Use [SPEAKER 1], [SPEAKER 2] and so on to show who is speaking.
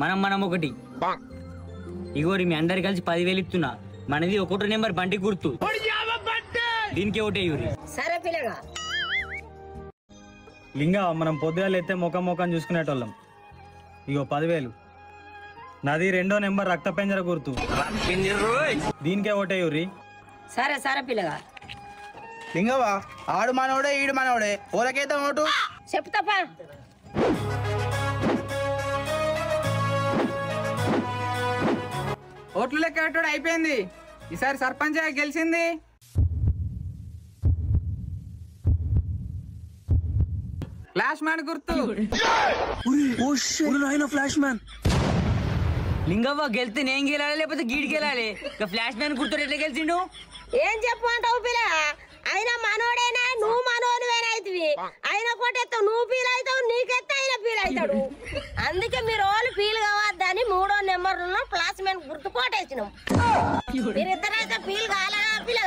[SPEAKER 1] మనం మనం ఒకటి. ఇగోరి మీ అందరు కలిసి 10,000 ఇస్తున్నా. మనది 1 నెంబర్ బంటి గుర్తు, దీనికి ఒకటే యూరి.
[SPEAKER 2] సరే పిల్లగా.
[SPEAKER 3] లింగా మనం పొద్దుగాలు ఎత్తే ముఖం చూసుకునేటోళ్ళం. ఇగో 10,000. నాది 2వ నెంబర్ రక్త పెంజర గుర్తు, దీనికే ఒకటే యూరి.
[SPEAKER 2] సరే సరే పిల్లగా.
[SPEAKER 4] లింగవా ఆడు మనోడే ఈడు మనోడే, ఓలకైతే ఓటు
[SPEAKER 2] చెప్తాపా.
[SPEAKER 5] ఓట్లు లెక్క అయిపోయింది. ఈసారి సర్పంచ్ గెలిచింది. ఫ్లాష్ మ్యాన్ గుర్తు.
[SPEAKER 3] ఫ్లాష్ మ్యాన్
[SPEAKER 1] లింగవ్వ గెలిస్తే నేను గెలాలి లేకపోతే గీడి గెలాలి? ఫ్లాష్ మ్యాన్ గుర్తు ఎట్లా గెలిచిండు?
[SPEAKER 2] ఏం చెప్పమంటావు పిల్లగా? అయినా మనోడైనా నువ్వు మనోడువేనైతివి. ఆయన కొట్టేస్తావు, నువ్వు ఫీల్ అవుతావు, నీకెత్తే ఆయన ఫీల్ అవుతాడు. అందుకే మీరు వాళ్ళు ఫీల్ కావద్దని 3వ నెంబర్ ఫ్లాష్ మ్యాన్ గుర్తు కోటేసినాం. మీరిద్దరైతే ఫీల్ కావాలా పిల్ల?